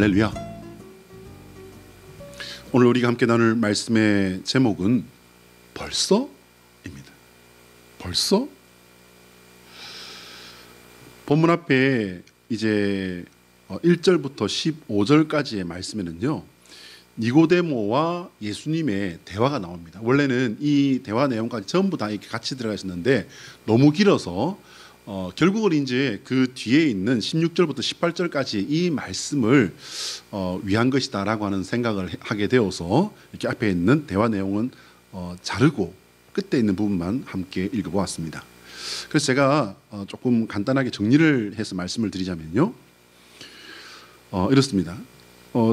할렐루야. 오늘 우리가 함께 나눌 말씀의 제목은 벌써입니다. 벌써? 본문 앞에 이제 1절부터 15절까지의 말씀에는요, 니고데모와 예수님의 대화가 나옵니다. 원래는 이 대화 내용까지 전부 다 이렇게 같이 들어가 있었는데 너무 길어서 결국은 이제 그 뒤에 있는 16절부터 18절까지 이 말씀을 위한 것이다라고 하는 생각을 하게 되어서 이렇게 앞에 있는 대화 내용은 자르고 끝에 있는 부분만 함께 읽어보았습니다. 그래서 제가 조금 간단하게 정리를 해서 말씀을 드리자면요, 이렇습니다.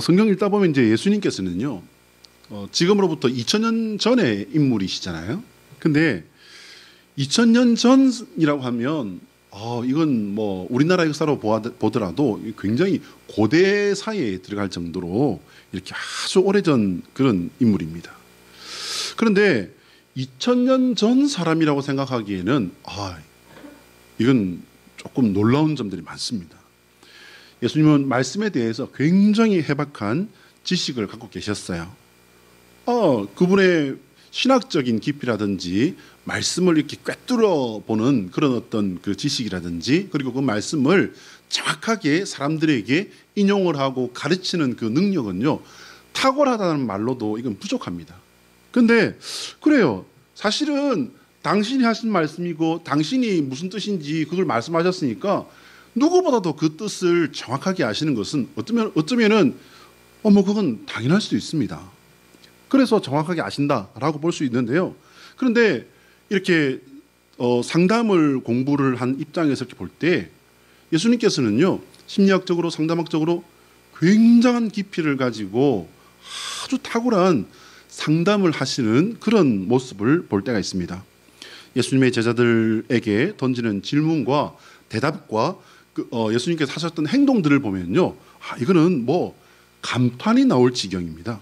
성경 읽다 보면 이제 예수님께서는요, 지금으로부터 2000년 전의 인물이시잖아요. 근데 2000년 전이라고 하면 이건 뭐 우리나라 역사로 보더라도 굉장히 고대 사회에 들어갈 정도로 이렇게 아주 오래전 그런 인물입니다. 그런데 2000년 전 사람이라고 생각하기에는 이건 조금 놀라운 점들이 많습니다. 예수님은 말씀에 대해서 굉장히 해박한 지식을 갖고 계셨어요. 그분의 신학적인 깊이라든지 말씀을 이렇게 꿰뚫어 보는 그런 어떤 그 지식이라든지, 그리고 그 말씀을 정확하게 사람들에게 인용을 하고 가르치는 그 능력은요, 탁월하다는 말로도 이건 부족합니다. 근데 그래요. 사실은 당신이 하신 말씀이고 당신이 무슨 뜻인지 그걸 말씀하셨으니까 누구보다도 그 뜻을 정확하게 아시는 것은 어쩌면은 그건 당연할 수도 있습니다. 그래서 정확하게 아신다라고 볼 수 있는데요. 그런데 이렇게 상담을 공부를 한 입장에서 이렇게 볼 때 예수님께서는요, 심리학적으로 상담학적으로 굉장한 깊이를 가지고 아주 탁월한 상담을 하시는 그런 모습을 볼 때가 있습니다. 예수님의 제자들에게 던지는 질문과 대답과 예수님께서 하셨던 행동들을 보면요, 이거는 뭐 감탄이 나올 지경입니다.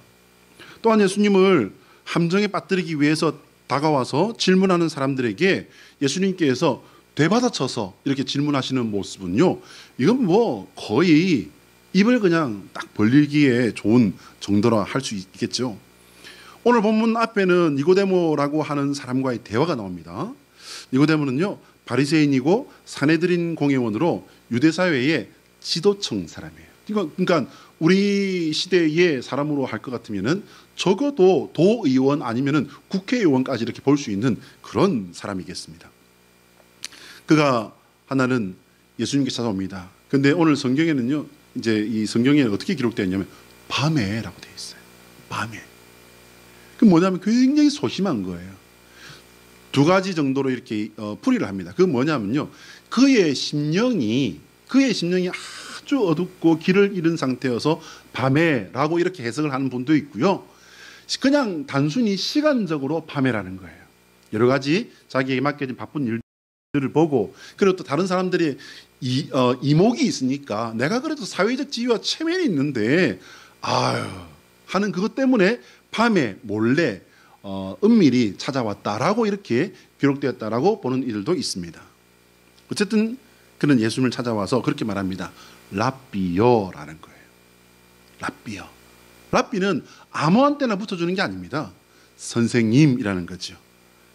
또한 예수님을 함정에 빠뜨리기 위해서 다가와서 질문하는 사람들에게 예수님께서 되받아쳐서 이렇게 질문하시는 모습은요, 이건 뭐 거의 입을 그냥 딱 벌리기에 좋은 정도라 할 수 있겠죠. 오늘 본문 앞에는 니고데모라고 하는 사람과의 대화가 나옵니다. 니고데모는요, 바리새인이고 사내들인 공회원으로 유대 사회의 지도층 사람이에요. 그러니까 우리 시대의 사람으로 할 것 같으면은 적어도 도의원 아니면은 국회의원까지 이렇게 볼 수 있는 그런 사람이겠습니다. 그가 하나는 예수님께 찾아옵니다. 근데 오늘 성경에는요, 이제 이 성경에 어떻게 기록되어 있냐면 밤에라고 되어 있어요. 밤에. 그 뭐냐면 굉장히 소심한 거예요. 두 가지 정도로 이렇게 풀이를 합니다. 그 뭐냐면요, 그의 심령이 아주 어둡고 길을 잃은 상태여서 밤에라고 이렇게 해석을 하는 분도 있고요, 그냥 단순히 시간적으로 밤에라는 거예요. 여러 가지 자기에게 맡겨진 바쁜 일들을 보고, 그리고 또 다른 사람들이 이목이 있으니까 내가 그래도 사회적 지위와 체면이 있는데 하는 그것 때문에 밤에 몰래 은밀히 찾아왔다라고 이렇게 기록되었다라고 보는 이들도 있습니다. 어쨌든 그는 예수님을 찾아와서 그렇게 말합니다. 랍비요라는 거예요. 랍비요. 랍비는 아무한테나 붙여주는 게 아닙니다. 선생님이라는 거죠.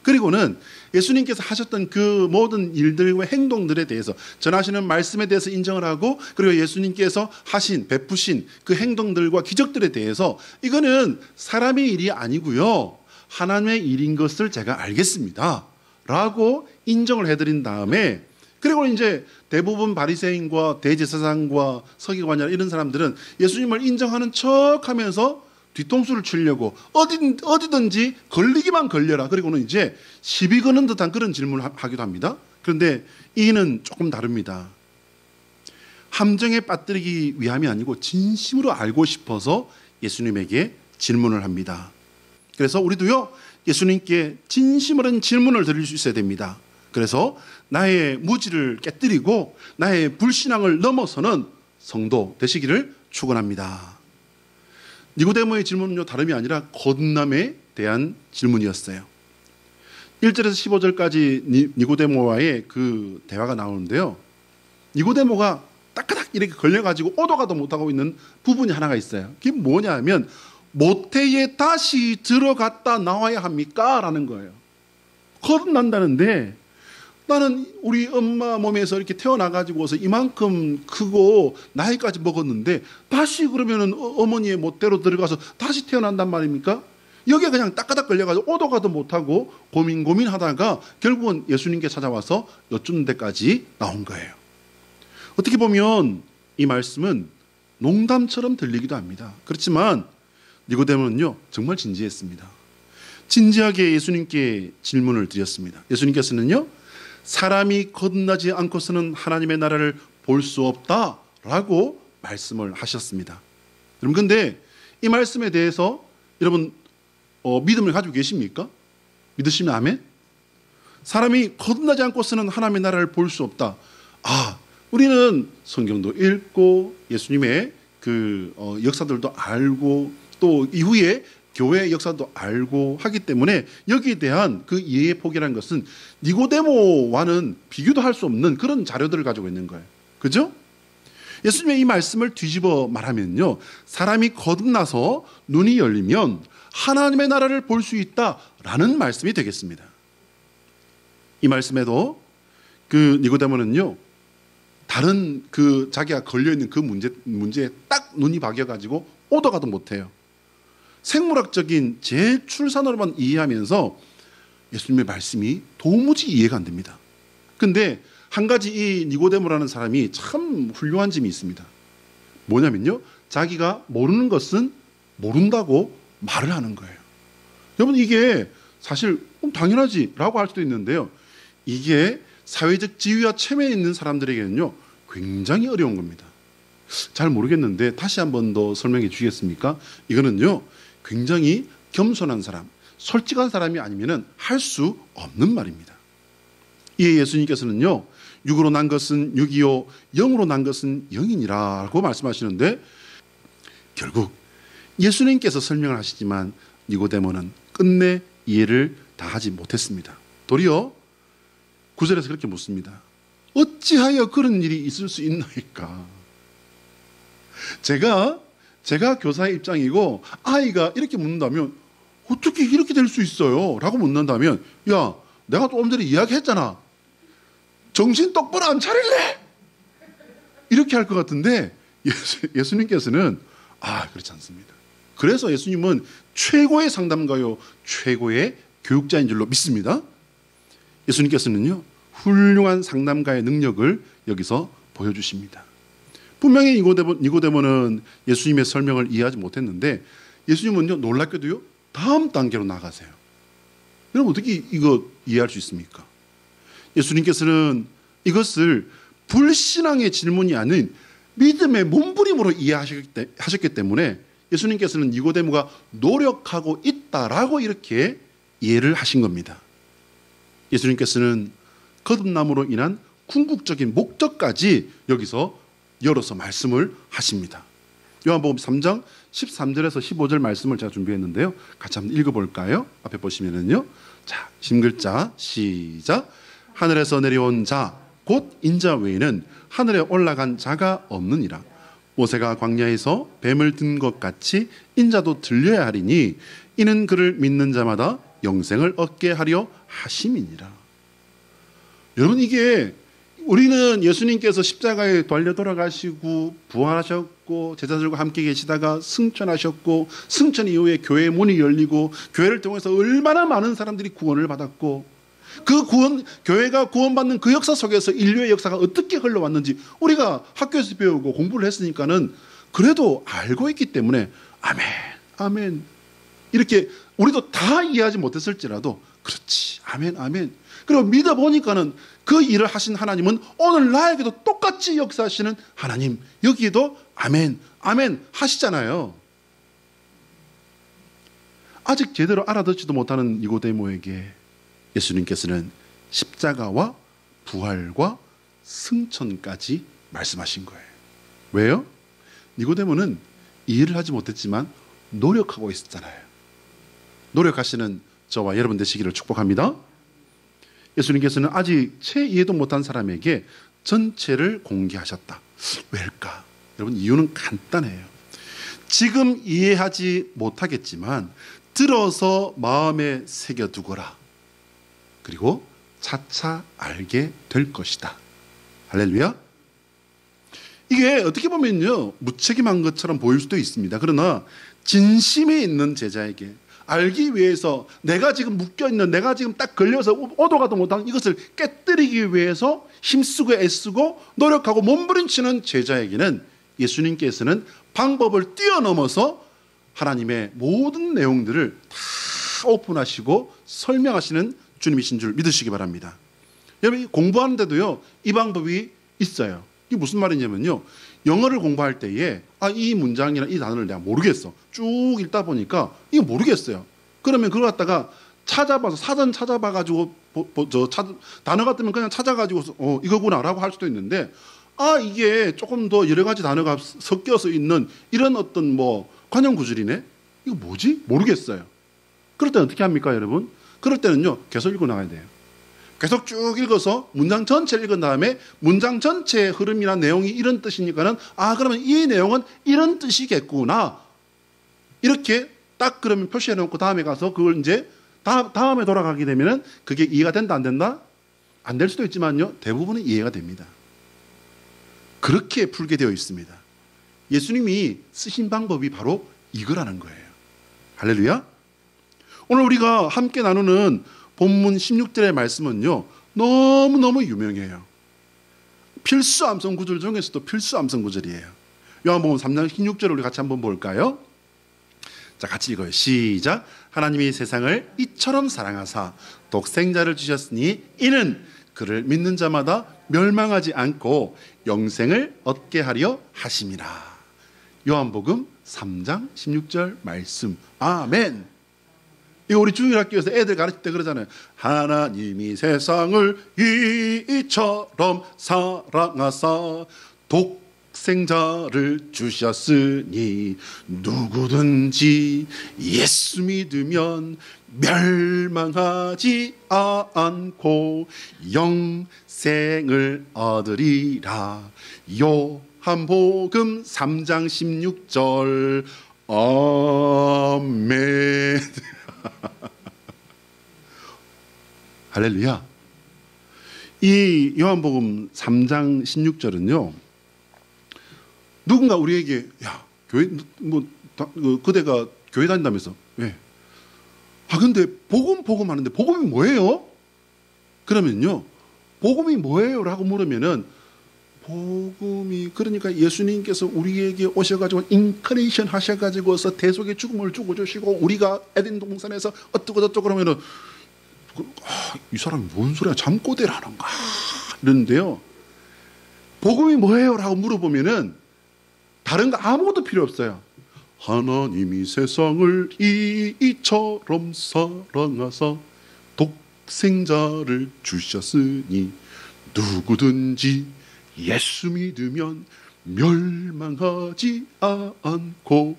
그리고는 예수님께서 하셨던 그 모든 일들과 행동들에 대해서, 전하시는 말씀에 대해서 인정을 하고, 그리고 예수님께서 베푸신 그 행동들과 기적들에 대해서 이거는 사람의 일이 아니고요, 하나님의 일인 것을 제가 알겠습니다 라고 인정을 해드린 다음에, 그리고 이제 대부분 바리새인과 대제사장과 서기관이나 이런 사람들은 예수님을 인정하는 척하면서 뒤통수를 치려고 어디든지 걸리기만 걸려라, 그리고는 이제 시비 거는 듯한 그런 질문을 하기도 합니다. 그런데 이는 조금 다릅니다. 함정에 빠뜨리기 위함이 아니고 진심으로 알고 싶어서 예수님에게 질문을 합니다. 그래서 우리도요, 예수님께 진심으로 질문을 드릴 수 있어야 됩니다. 그래서 나의 무지를 깨뜨리고 나의 불신앙을 넘어서는 성도 되시기를 축원합니다. 니고데모의 질문은요, 다름이 아니라 거듭남에 대한 질문이었어요. 1절에서 15절까지 니고데모와의 그 대화가 나오는데요, 니고데모가 따까닥 이렇게 걸려가지고 오도 가도 못하고 있는 부분이 하나가 있어요. 그게 뭐냐 하면 모태에 다시 들어갔다 나와야 합니까? 라는 거예요. 거듭난다는데 나는 우리 엄마 몸에서 이렇게 태어나가지고서 이만큼 크고 나이까지 먹었는데 다시 그러면은 어머니의 못대로 들어가서 다시 태어난단 말입니까? 여기에 그냥 따까닥 걸려가지고 오도 가도 못하고 고민하다가 결국은 예수님께 찾아와서 여쭙는 데까지 나온 거예요. 어떻게 보면 이 말씀은 농담처럼 들리기도 합니다. 그렇지만 니고데모는요 정말 진지했습니다. 진지하게 예수님께 질문을 드렸습니다. 예수님께서는요 사람이 거듭나지 않고서는 하나님의 나라를 볼 수 없다라고 말씀을 하셨습니다. 여러분 근데 이 말씀에 대해서 여러분 믿음을 가지고 계십니까? 믿으시면 아멘? 사람이 거듭나지 않고서는 하나님의 나라를 볼 수 없다. 우리는 성경도 읽고 예수님의 그 역사들도 알고 또 이후에 교회의 역사도 알고 하기 때문에 여기에 대한 그 이해의 폭이라는 것은 니고데모와는 비교도 할 수 없는 그런 자료들을 가지고 있는 거예요. 그죠? 예수님의 이 말씀을 뒤집어 말하면요, 사람이 거듭나서 눈이 열리면 하나님의 나라를 볼 수 있다라는 말씀이 되겠습니다. 이 말씀에도 그 니고데모는요 다른 그 자기가 걸려있는 그 문제에 딱 눈이 박여가지고 오도 가도 못해요. 생물학적인 재출산으로만 이해하면서 예수님의 말씀이 도무지 이해가 안 됩니다. 근데 한 가지 이 니고데모라는 사람이 참 훌륭한 점이 있습니다. 뭐냐면요, 자기가 모르는 것은 모른다고 말을 하는 거예요. 여러분 이게 사실 당연하지 라고 할 수도 있는데요, 이게 사회적 지위와 체면에 있는 사람들에게는요 굉장히 어려운 겁니다. 잘 모르겠는데 다시 한 번 더 설명해 주시겠습니까? 이거는요 굉장히 겸손한 사람, 솔직한 사람이 아니면 할 수 없는 말입니다. 이에 예수님께서는요 육으로 난 것은 육이요 영으로 난 것은 영이니라고 말씀하시는데, 결국 예수님께서 설명을 하시지만 니고데모는 끝내 이해를 다 하지 못했습니다. 도리어 9절에서 그렇게 묻습니다. 어찌하여 그런 일이 있을 수 있나이까? 제가 교사의 입장이고 아이가 이렇게 묻는다면 어떻게 이렇게 될 수 있어요? 라고 묻는다면, 야, 내가 조금 전에 이야기했잖아. 정신 똑바로 안 차릴래? 이렇게 할 것 같은데 예수님께서는 그렇지 않습니다. 그래서 예수님은 최고의 상담가요 최고의 교육자인 줄로 믿습니다. 예수님께서는요 훌륭한 상담가의 능력을 여기서 보여주십니다. 분명히 니고데모는 예수님의 설명을 이해하지 못했는데 예수님은요 놀랍게도요 다음 단계로 나가세요. 여러분 어떻게 이거 이해할 수 있습니까? 예수님께서는 이것을 불신앙의 질문이 아닌 믿음의 몸부림으로 이해하셨기 때문에 예수님께서는 니고데모가 노력하고 있다라고 이렇게 이해를 하신 겁니다. 예수님께서는 거듭남으로 인한 궁극적인 목적까지 여기서 열어서 말씀을 하십니다. 요한복음 3장 13절에서 15절 말씀을 제가 준비했는데요, 같이 한번 읽어볼까요? 앞에 보시면은요, 자, 심글자 시작. 하늘에서 내려온 자 곧 인자 외에는 하늘에 올라간 자가 없느니라. 모세가 광야에서 뱀을 든 것 같이 인자도 들려야 하리니 이는 그를 믿는 자마다 영생을 얻게 하려 하심이니라. 여러분 이게 우리는 예수님께서 십자가에 달려 돌아가시고 부활하셨고 제자들과 함께 계시다가 승천하셨고 승천 이후에 교회의 문이 열리고 교회를 통해서 얼마나 많은 사람들이 구원을 받았고 그 교회가 구원받는 그 역사 속에서 인류의 역사가 어떻게 흘러왔는지 우리가 학교에서 배우고 공부를 했으니까는 그래도 알고 있기 때문에 아멘, 아멘 이렇게 우리도 다 이해하지 못했을지라도 그렇지, 아멘, 아멘. 그리고 믿어보니까는 그 일을 하신 하나님은 오늘 나에게도 똑같이 역사하시는 하나님, 여기에도 아멘, 아멘 하시잖아요. 아직 제대로 알아듣지도 못하는 니고데모에게 예수님께서는 십자가와 부활과 승천까지 말씀하신 거예요. 왜요? 니고데모는 이해를 하지 못했지만 노력하고 있었잖아요. 노력하시는 저와 여러분 되시기를 축복합니다. 예수님께서는 아직 채 이해도 못한 사람에게 전체를 공개하셨다. 왜일까? 여러분, 이유는 간단해요. 지금 이해하지 못하겠지만 들어서 마음에 새겨두거라. 그리고 차차 알게 될 것이다. 할렐루야. 이게 어떻게 보면요, 무책임한 것처럼 보일 수도 있습니다. 그러나 진심이 있는 제자에게 알기 위해서, 내가 지금 묶여있는, 내가 지금 딱 걸려서 오도 가도 못하는 이것을 깨뜨리기 위해서 힘쓰고 애쓰고 노력하고 몸부림치는 제자에게는 예수님께서는 방법을 뛰어넘어서 하나님의 모든 내용들을 다 오픈하시고 설명하시는 주님이신 줄 믿으시기 바랍니다. 여러분, 공부하는데도요, 이 방법이 있어요. 이게 무슨 말이냐면요, 영어를 공부할 때에 이 문장이나 이 단어를 내가 모르겠어. 쭉 읽다 보니까 이거 모르겠어요. 그러면 그걸 갖다가 찾아봐서, 사전 찾아봐가지고 단어 같으면 그냥 찾아가지고 이거구나라고 할 수도 있는데, 이게 조금 더 여러 가지 단어가 섞여서 있는 이런 어떤 관형 구절이네? 이거 뭐지? 모르겠어요. 그럴 때는 어떻게 합니까, 여러분? 그럴 때는요, 계속 읽어 나가야 돼요. 계속 쭉 읽어서 문장 전체를 읽은 다음에 문장 전체의 흐름이나 내용이 이런 뜻이니까는 그러면 이 내용은 이런 뜻이겠구나. 이렇게 딱 그러면 표시해 놓고 다음에 가서 그걸 이제 다음에 돌아가게 되면은 그게 이해가 된다, 안 된다? 안 될 수도 있지만요, 대부분은 이해가 됩니다. 그렇게 풀게 되어 있습니다. 예수님이 쓰신 방법이 바로 이거라는 거예요. 할렐루야. 오늘 우리가 함께 나누는 본문 16절의 말씀은요, 너무너무 유명해요. 필수 암송 구절 중에서도 필수 암송 구절이에요. 요한복음 3장 16절을 우리 같이 한번 볼까요? 자, 같이 읽어요. 시작. 하나님이 세상을 이처럼 사랑하사 독생자를 주셨으니 이는 그를 믿는 자마다 멸망하지 않고 영생을 얻게 하려 하심이라. 요한복음 3장 16절 말씀. 아멘. 이거 우리 주일학교에서 애들 가르칠 때 그러잖아요. 하나님이 세상을 이처럼 사랑하사 독생자를 주셨으니 누구든지 예수 믿으면 멸망하지 않고 영생을 얻으리라. 요한복음 3장 16절. 아멘. 할렐루야. 이 요한복음 3장 16절은요, 누군가 우리에게 교회 그대가 교회 다닌다면서 왜? 근데 복음 하는데 복음이 뭐예요? 그러면요, 복음이 뭐예요? 라고 물으면은 복음이 그러니까 예수님께서 우리에게 오셔가지고 인카레이션 하셔가지고서 대속의 죽음을 주고 주시고 우리가 에덴 동산에서 어쩌고 저쩌고 그러면은 이 사람이 뭔 소리야, 잠꼬대라는가 이러는데요, 복음이 뭐예요? 라고 물어보면은 다른 거 아무것도 필요 없어요. 하나님이 세상을 이처럼 사랑하사 독생자를 주셨으니 누구든지 예수 믿으면 멸망하지 않고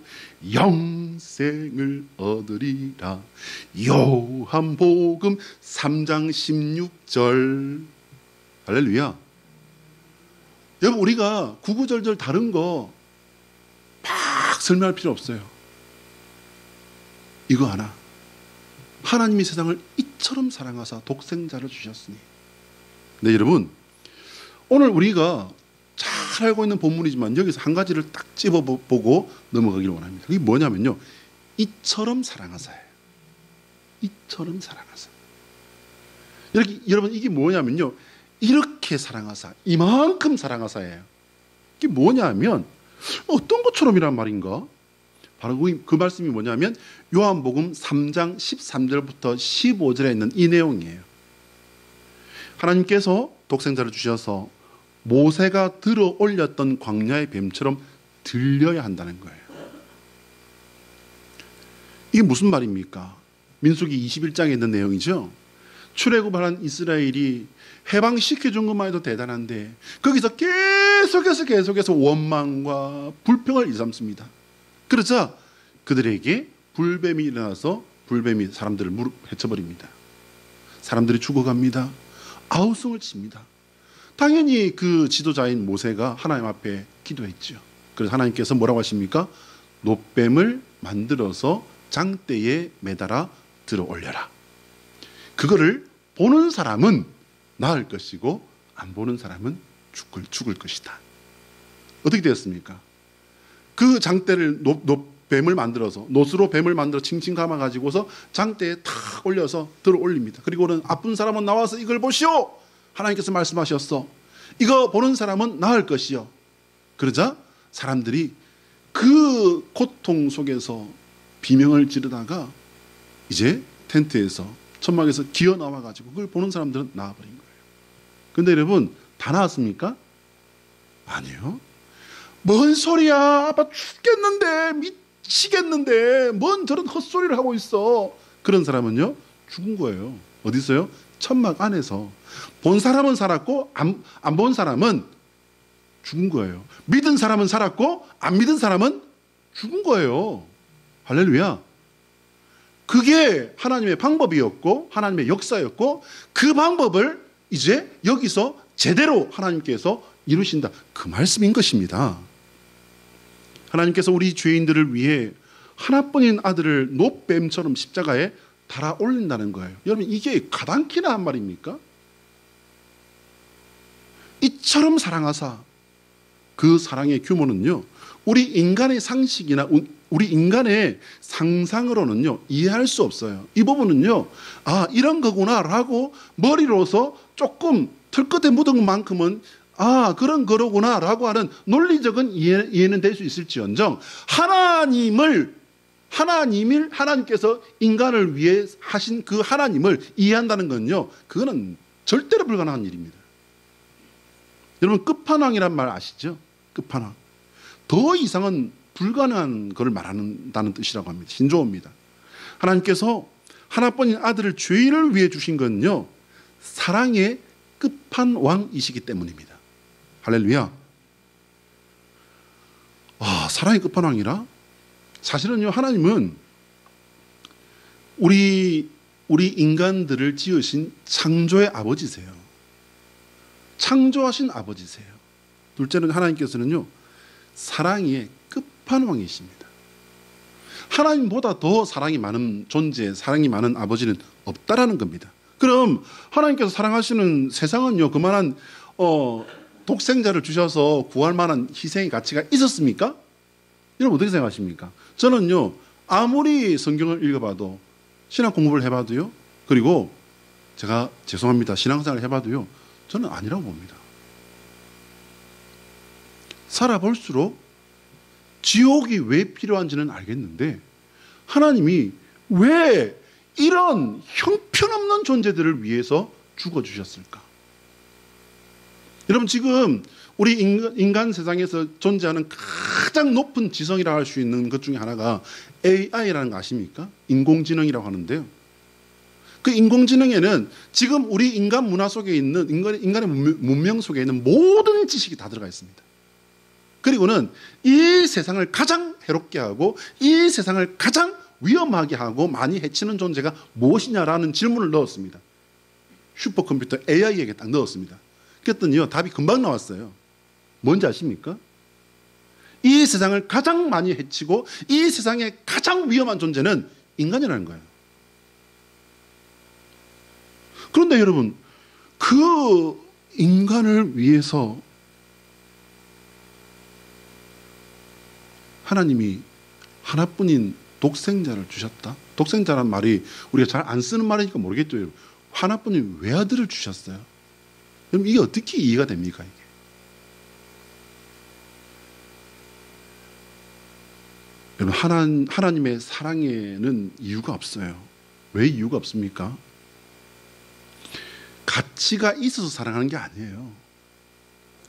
영생을 얻으리라. 요한복음 3장 16절. 할렐루야. 여러분, 우리가 구구절절 다른 거 막 설명할 필요 없어요. 이거 하나. 하나님이 세상을 이처럼 사랑하사 독생자를 주셨으니. 네, 여러분, 오늘 우리가 잘 알고 있는 본문이지만 여기서 한 가지를 딱 집어보고 넘어가기를 원합니다. 이게 뭐냐면요, 이처럼 사랑하사예요. 이처럼 사랑하사. 여러분, 이게 뭐냐면요, 이렇게 사랑하사, 이만큼 사랑하사예요. 이게 뭐냐면 어떤 것처럼이란 말인가? 바로 그 말씀이 뭐냐면 요한복음 3장 13절부터 15절에 있는 이 내용이에요. 하나님께서 독생자를 주셔서 모세가 들어 올렸던 광야의 뱀처럼 들려야 한다는 거예요. 이게 무슨 말입니까? 민수기 21장에 있는 내용이죠. 출애굽한 이스라엘이 해방시켜준 것만 해도 대단한데 거기서 계속해서 원망과 불평을 일삼습니다. 그러자 그들에게 불뱀이 일어나서 불뱀이 사람들을 헤쳐버립니다. 사람들이 죽어갑니다. 아우성을 칩니다. 당연히 그 지도자인 모세가 하나님 앞에 기도했죠. 그래서 하나님께서 뭐라고 하십니까? 놋뱀을 만들어서 장대에 매달아 들어 올려라. 그거를 보는 사람은 나을 것이고 안 보는 사람은 죽을 것이다. 어떻게 되었습니까? 그 장대를 뱀을 만들어서 놋으로 뱀을 만들어 칭칭 감아 가지고서 장대에 탁 올려서 들어 올립니다. 그리고는 아픈 사람은 나와서 이걸 보시오. 하나님께서 말씀하셨어. 이거 보는 사람은 나을 것이요. 그러자 사람들이 그 고통 속에서 비명을 지르다가 이제 텐트에서 천막에서 기어 나와 가지고 그걸 보는 사람들은 나와버린 거예요. 근데 여러분 다 나왔습니까? 아니요. 뭔 소리야? 아빠 죽겠는데 미치겠는데 뭔 저런 헛소리를 하고 있어. 그런 사람은요 죽은 거예요. 어디서요? 천막 안에서. 본 사람은 살았고 안 본 사람은 죽은 거예요. 믿은 사람은 살았고 안 믿은 사람은 죽은 거예요. 할렐루야. 그게 하나님의 방법이었고 하나님의 역사였고 그 방법을 이제 여기서 제대로 하나님께서 이루신다. 그 말씀인 것입니다. 하나님께서 우리 죄인들을 위해 하나뿐인 아들을 놋뱀처럼 십자가에 달아 올린다는 거예요. 여러분 이게 가당키나 한 말입니까? 이처럼 사랑하사 그 사랑의 규모는요 우리 인간의 상식이나 우리 인간의 상상으로는요 이해할 수 없어요. 이 부분은요 아 이런 거구나라고 머리로서 조금 털끝에 묻은 만큼은 아 그런 거로구나라고 하는 논리적인 이해는 될 수 있을지언정 하나님께서 인간을 위해 하신 그 하나님을 이해한다는 건요 그거는 절대로 불가능한 일입니다. 여러분 끝판왕이란 말 아시죠? 끝판왕. 더 이상은 불가능한 것을 말한다는 뜻이라고 합니다. 신조어입니다. 하나님께서 하나뿐인 아들을 죄인을 위해 주신 건요 사랑의 끝판왕이시기 때문입니다. 할렐루야. 사랑의 끝판왕이라? 사실은요 하나님은 우리 인간들을 지으신 창조의 아버지세요. 창조하신 아버지세요. 둘째는 하나님께서는요 사랑의 끝판왕이십니다. 하나님보다 더 사랑이 많은 존재, 사랑이 많은 아버지는 없다라는 겁니다. 그럼 하나님께서 사랑하시는 세상은요 그만한 독생자를 주셔서 구할 만한 희생의 가치가 있었습니까? 여러분 어떻게 생각하십니까? 저는요 아무리 성경을 읽어봐도 신학 공부를 해봐도요 그리고 제가 죄송합니다 신앙생활을 해봐도요 저는 아니라고 봅니다. 살아볼수록 지옥이 왜 필요한지는 알겠는데 하나님이 왜 이런 형편없는 존재들을 위해서 죽어주셨을까? 여러분 지금 우리 인간 세상에서 존재하는 가장 높은 지성이라고 할 수 있는 것 중에 하나가 AI라는 거 아십니까? 인공지능이라고 하는데요. 그 인공지능에는 지금 우리 인간 문화 속에 있는 인간의 문명 속에 있는 모든 지식이 다 들어가 있습니다. 그리고는 이 세상을 가장 해롭게 하고 이 세상을 가장 위험하게 하고 많이 해치는 존재가 무엇이냐라는 질문을 넣었습니다. 슈퍼컴퓨터 AI에게 딱 넣었습니다. 그랬더니요 답이 금방 나왔어요. 뭔지 아십니까? 이 세상을 가장 많이 해치고 이 세상에 가장 위험한 존재는 인간이라는 거예요. 그런데 여러분 그 인간을 위해서 하나님이 하나뿐인 독생자를 주셨다. 독생자란 말이 우리가 잘 안 쓰는 말이니까 모르겠죠. 여러분. 하나뿐인 외아들을 주셨어요. 그럼 이게 어떻게 이해가 됩니까? 이게? 여러분 하나님의 사랑에는 이유가 없어요. 왜 이유가 없습니까? 가치가 있어서 사랑하는 게 아니에요.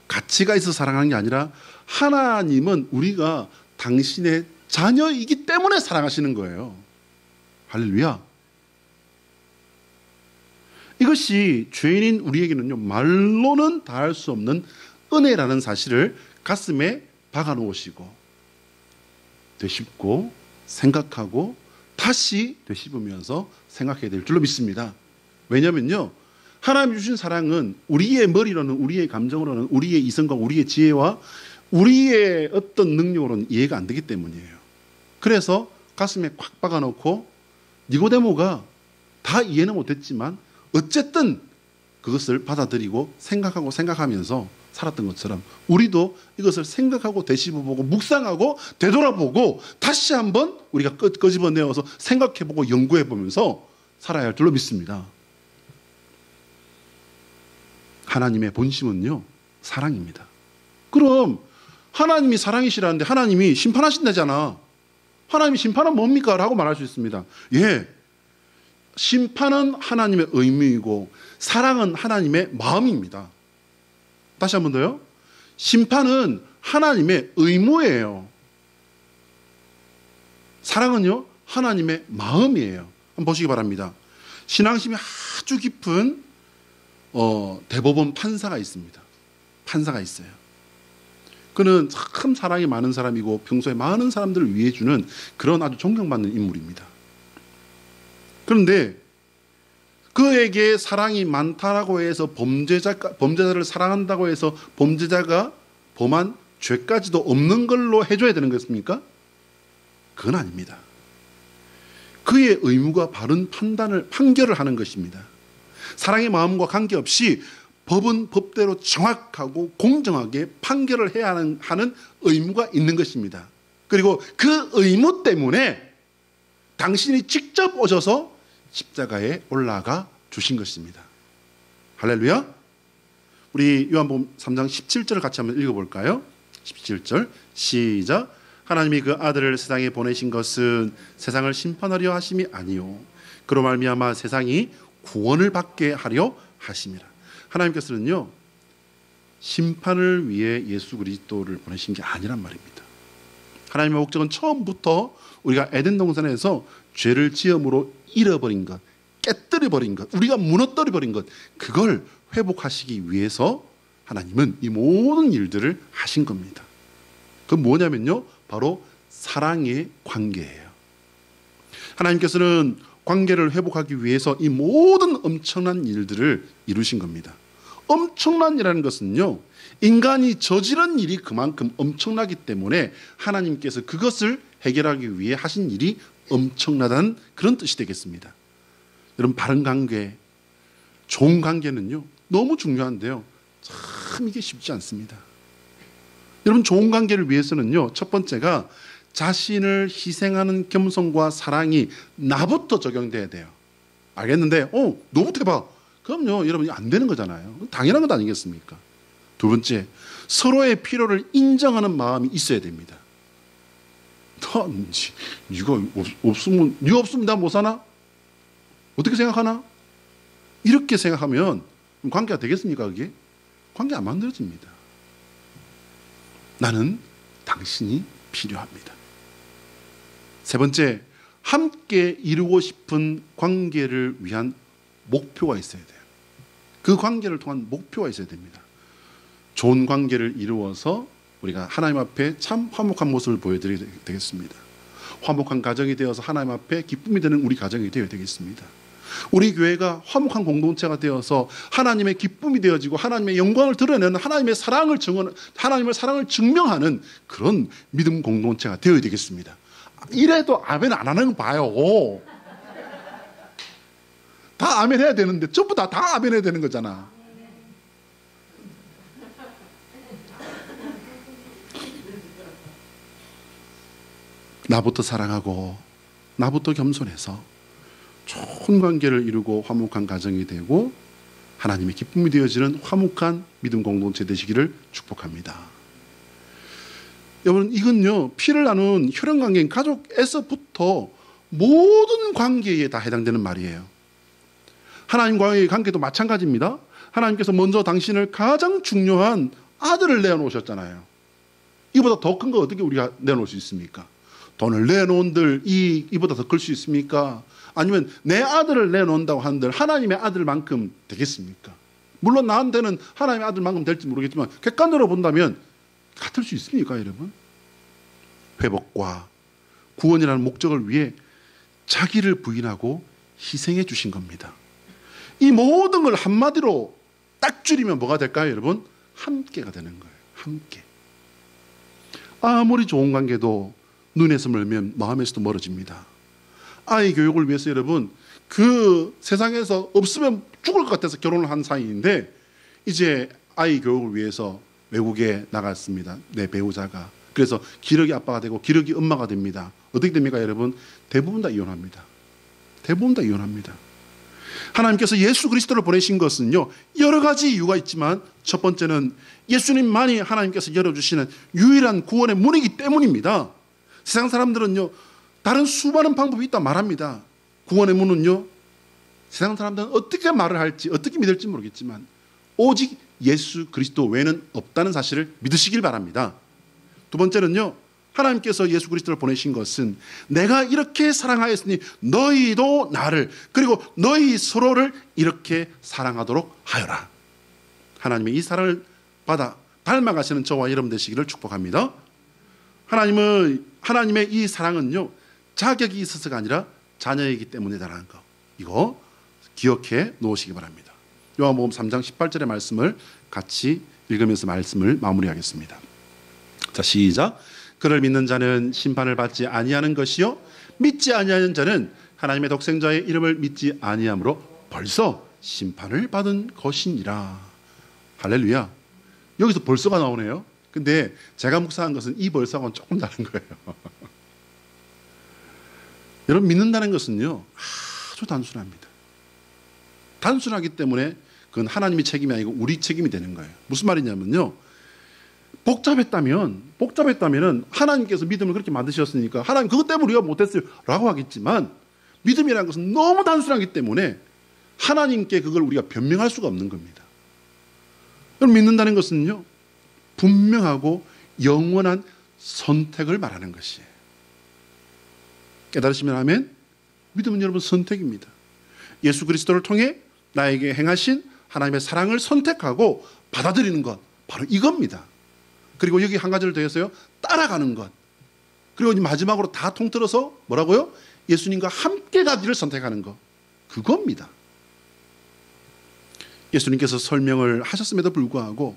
가치가 있어서 사랑하는 게 아니라 하나님은 우리가 당신의 자녀이기 때문에 사랑하시는 거예요. 할렐루야. 이것이 죄인인 우리에게는요 말로는 다할 수 없는 은혜라는 사실을 가슴에 박아 놓으시고 되씹고 생각하고 다시 되씹으면서 생각해야 될 줄로 믿습니다. 왜냐면요 하나님이 주신 사랑은 우리의 머리로는, 우리의 감정으로는, 우리의 이성과 우리의 지혜와 우리의 어떤 능력으로는 이해가 안 되기 때문이에요. 그래서 가슴에 꽉 박아놓고 니고데모가 다 이해는 못했지만 어쨌든 그것을 받아들이고 생각하면서 살았던 것처럼 우리도 이것을 생각하고 되씹어보고 묵상하고 되돌아보고 다시 한번 우리가 끄집어내어서 생각해보고 연구해보면서 살아야 할 줄로 믿습니다. 하나님의 본심은요, 사랑입니다. 그럼 하나님이 사랑이시라는데 하나님이 심판하신다잖아. 하나님이 심판은 뭡니까? 라고 말할 수 있습니다. 예, 심판은 하나님의 의무이고 사랑은 하나님의 마음입니다. 다시 한 번 더요. 심판은 하나님의 의무예요. 사랑은요, 하나님의 마음이에요. 한번 보시기 바랍니다. 신앙심이 아주 깊은 대법원 판사가 있습니다. 판사가 있어요. 그는 참 사랑이 많은 사람이고 평소에 많은 사람들을 위해주는 그런 아주 존경받는 인물입니다. 그런데 그에게 사랑이 많다라고 해서 범죄자를 사랑한다고 해서 범죄자가 범한 죄까지도 없는 걸로 해줘야 되는 것입니까? 그건 아닙니다. 그의 의무가 바른 판결을 하는 것입니다. 사랑의 마음과 관계없이 법은 법대로 정확하고 공정하게 판결을 해야 하는 의무가 있는 것입니다. 그리고 그 의무 때문에 당신이 직접 오셔서 십자가에 올라가 주신 것입니다. 할렐루야. 우리 요한복음 3장 17절을 같이 한번 읽어볼까요? 17절 시작. 하나님이 그 아들을 세상에 보내신 것은 세상을 심판하려 하심이 아니요 그로 말미암아 세상이 구원을 받게 하려 하심이라. 하나님께서는요, 심판을 위해 예수 그리스도를 보내신 게 아니란 말입니다. 하나님의 목적은 처음부터 우리가 에덴 동산에서 죄를 지음으로 잃어버린 것, 깨뜨려버린 것, 우리가 무너뜨려버린 것, 그걸 회복하시기 위해서 하나님은 이 모든 일들을 하신 겁니다. 그건 뭐냐면요, 바로 사랑의 관계예요. 하나님께서는 관계를 회복하기 위해서 이 모든 엄청난 일들을 이루신 겁니다. 엄청난 일이라는 것은요, 인간이 저지른 일이 그만큼 엄청나기 때문에 하나님께서 그것을 해결하기 위해 하신 일이 엄청나다는 그런 뜻이 되겠습니다. 여러분, 바른 관계, 좋은 관계는요 너무 중요한데요, 참 이게 쉽지 않습니다. 여러분, 좋은 관계를 위해서는요, 첫 번째가 자신을 희생하는 겸손과 사랑이 나부터 적용돼야 돼요. 알겠는데 너부터 해봐. 그럼요, 여러분, 안 되는 거잖아요. 당연한 것 아니겠습니까? 두 번째, 서로의 필요를 인정하는 마음이 있어야 됩니다. 네가 없으면 나 못 사나? 어떻게 생각하나? 이렇게 생각하면 관계가 되겠습니까? 그게? 관계 안 만들어집니다. 나는 당신이 필요합니다. 세 번째, 함께 이루고 싶은 관계를 위한 목표가 있어야 돼요. 그 관계를 통한 목표가 있어야 됩니다. 좋은 관계를 이루어서 우리가 하나님 앞에 참 화목한 모습을 보여드려야 되겠습니다. 화목한 가정이 되어서 하나님 앞에 기쁨이 되는 우리 가정이 되어야 되겠습니다. 우리 교회가 화목한 공동체가 되어서 하나님의 기쁨이 되어지고 하나님의 영광을 드러내는 하나님의 사랑을 증명하는 그런 믿음 공동체가 되어야 되겠습니다. 이래도 아멘 안 하는 거 봐요. 다 아멘 해야 되는데 전부 다 아멘 해야 되는 거잖아. 나부터 사랑하고 나부터 겸손해서 좋은 관계를 이루고 화목한 가정이 되고 하나님의 기쁨이 되어지는 화목한 믿음 공동체 되시기를 축복합니다. 여러분, 이건요, 피를 나눈 혈연 관계인 가족에서부터 모든 관계에 다 해당되는 말이에요. 하나님과의 관계도 마찬가지입니다. 하나님께서 먼저 당신을 가장 중요한 아들을 내어놓으셨잖아요. 이보다 더 큰 거 어떻게 우리가 내놓을 수 있습니까? 돈을 내놓은들 이보다 더 클 수 있습니까? 아니면 내 아들을 내놓는다고 한들 하나님의 아들만큼 되겠습니까? 물론 나한테는 하나님의 아들만큼 될지 모르겠지만 객관적으로 본다면 같을 수 있습니까, 여러분? 회복과 구원이라는 목적을 위해 자기를 부인하고 희생해 주신 겁니다. 이 모든 걸 한마디로 딱 줄이면 뭐가 될까요, 여러분? 함께가 되는 거예요. 함께. 아무리 좋은 관계도 눈에서 멀면 마음에서도 멀어집니다. 아이 교육을 위해서 여러분, 그 세상에서 없으면 죽을 것 같아서 결혼을 한 사이인데 이제 아이 교육을 위해서 외국에 나갔습니다. 내 배우자가. 그래서 기러기 아빠가 되고 기러기 엄마가 됩니다. 어떻게 됩니까, 여러분? 대부분 다 이혼합니다. 대부분 다 이혼합니다. 하나님께서 예수 그리스도를 보내신 것은요, 여러 가지 이유가 있지만 첫 번째는 예수님만이 하나님께서 열어주시는 유일한 구원의 문이기 때문입니다. 세상 사람들은요, 다른 수많은 방법이 있다 말합니다. 구원의 문은요, 세상 사람들은 어떻게 말을 할지 어떻게 믿을지 모르겠지만 오직 예수 그리스도 외에는 없다는 사실을 믿으시길 바랍니다. 두 번째는요, 하나님께서 예수 그리스도를 보내신 것은 내가 이렇게 사랑하였으니 너희도 나를, 그리고 너희 서로를 이렇게 사랑하도록 하여라. 하나님의 이 사랑을 받아 닮아가시는 저와 여러분 되시기를 축복합니다. 하나님의 이 사랑은요, 자격이 있어서가 아니라 자녀이기 때문이다라는 거, 이거 기억해 놓으시기 바랍니다. 요한복음 3장 18절의 말씀을 같이 읽으면서 말씀을 마무리하겠습니다. 자, 시작. 그를 믿는 자는 심판을 받지 아니하는 것이요 믿지 아니하는 자는 하나님의 독생자의 이름을 믿지 아니함으로 벌써 심판을 받은 것이니라. 할렐루야. 여기서 벌써가 나오네요. 근데 제가 묵상한 것은 이 벌써하고는 조금 다른 거예요. 여러분, 믿는다는 것은요, 아주 단순합니다. 단순하기 때문에 그건 하나님의 책임이 아니고 우리 책임이 되는 거예요. 무슨 말이냐면요, 복잡했다면은 하나님께서 믿음을 그렇게 만드셨으니까 하나님 그것 때문에 우리가 못했어요 라고 하겠지만, 믿음이라는 것은 너무 단순하기 때문에 하나님께 그걸 우리가 변명할 수가 없는 겁니다. 여러분, 믿는다는 것은요, 분명하고 영원한 선택을 말하는 것이에요. 깨달으시면 아멘. 믿음은 여러분 선택입니다. 예수 그리스도를 통해 나에게 행하신 하나님의 사랑을 선택하고 받아들이는 것, 바로 이겁니다. 그리고 여기 한 가지를 더해서요, 따라가는 것. 그리고 마지막으로 다 통틀어서 뭐라고요? 예수님과 함께 가기를 선택하는 것, 그겁니다. 예수님께서 설명을 하셨음에도 불구하고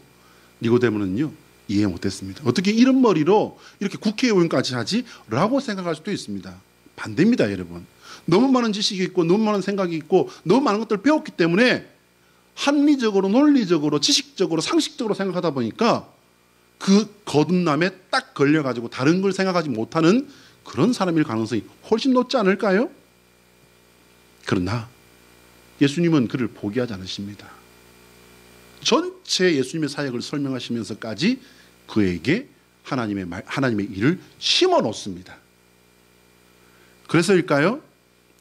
니고데모는요, 이해 못했습니다. 어떻게 이런 머리로 이렇게 국회의원까지 하지? 라고 생각할 수도 있습니다. 반대입니다, 여러분. 너무 많은 지식이 있고 너무 많은 생각이 있고 너무 많은 것들을 배웠기 때문에 합리적으로, 논리적으로, 지식적으로, 상식적으로 생각하다 보니까 그 거듭남에 딱 걸려가지고 다른 걸 생각하지 못하는 그런 사람일 가능성이 훨씬 높지 않을까요? 그러나 예수님은 그를 포기하지 않으십니다. 전체 예수님의 사역을 설명하시면서까지 그에게 하나님의 일을 심어 놓습니다. 그래서일까요?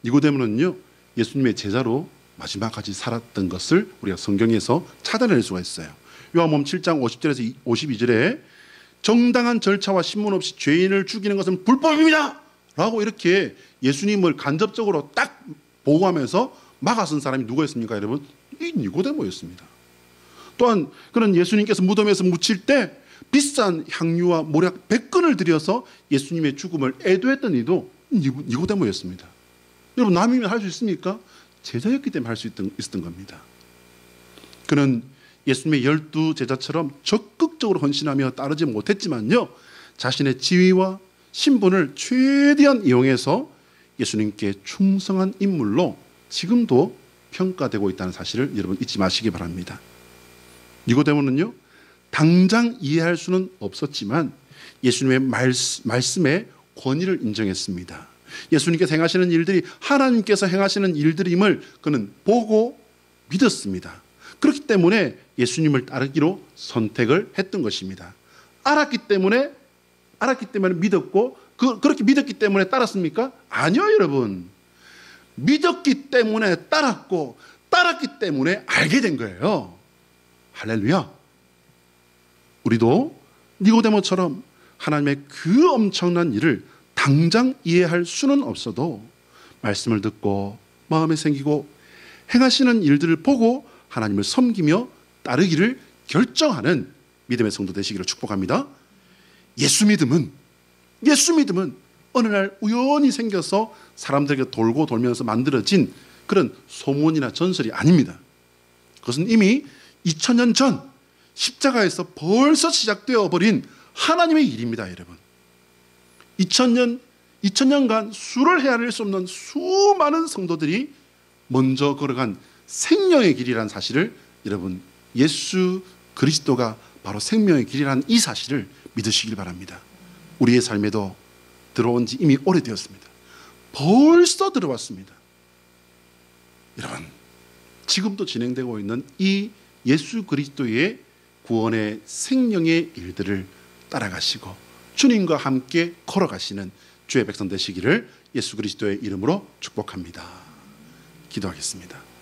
니고데모는요, 예수님의 제자로 마지막까지 살았던 것을 우리가 성경에서 찾아낼 수가 있어요. 요한복음 7장 50절에서 52절에 정당한 절차와 신문 없이 죄인을 죽이는 것은 불법입니다 라고 이렇게 예수님을 간접적으로 딱 보고하면서 막아선 사람이 누구였습니까, 여러분? 이 니고데모였습니다. 또한 그런 예수님께서 무덤에서 묻힐 때 비싼 향유와 모략 100근을 들여서 예수님의 죽음을 애도했던 이도 니고데모였습니다. 여러분, 남이면 할 수 있습니까? 제자였기 때문에 할 수 있었던 겁니다. 그는 예수님의 12제자처럼 적극적으로 헌신하며 따르지 못했지만요, 자신의 지위와 신분을 최대한 이용해서 예수님께 충성한 인물로 지금도 평가되고 있다는 사실을 여러분 잊지 마시기 바랍니다. 니고데모는요, 당장 이해할 수는 없었지만 예수님의 말씀의 권위를 인정했습니다. 예수님께서 행하시는 일들이 하나님께서 행하시는 일들임을 그는 보고 믿었습니다. 그렇기 때문에 예수님을 따르기로 선택을 했던 것입니다. 알았기 때문에 믿었고, 그렇게 믿었기 때문에 따랐습니까? 아니요, 여러분. 믿었기 때문에 따랐고, 따랐기 때문에 알게 된 거예요. 할렐루야. 우리도 니고데모처럼 하나님의 그 엄청난 일을 당장 이해할 수는 없어도 말씀을 듣고 마음에 생기고 행하시는 일들을 보고 하나님을 섬기며 따르기를 결정하는 믿음의 성도 되시기를 축복합니다. 예수 믿음은 어느 날 우연히 생겨서 사람들에게 돌고 돌면서 만들어진 그런 소문이나 전설이 아닙니다. 그것은 이미 2000년 전 십자가에서 벌써 시작되어 버린 하나님의 일입니다, 여러분. 2000년간 수를 헤아릴 수 없는 수많은 성도들이 먼저 걸어간 생명의 길이라는 사실을, 여러분, 예수 그리스도가 바로 생명의 길이라는 이 사실을 믿으시길 바랍니다. 우리의 삶에도 들어온 지 이미 오래되었습니다. 벌써 들어왔습니다. 여러분, 지금도 진행되고 있는 이 예수 그리스도의 구원의 생명의 일들을 따라가시고 주님과 함께 걸어가시는 주의 백성 되시기를 예수 그리스도의 이름으로 축복합니다. 기도하겠습니다.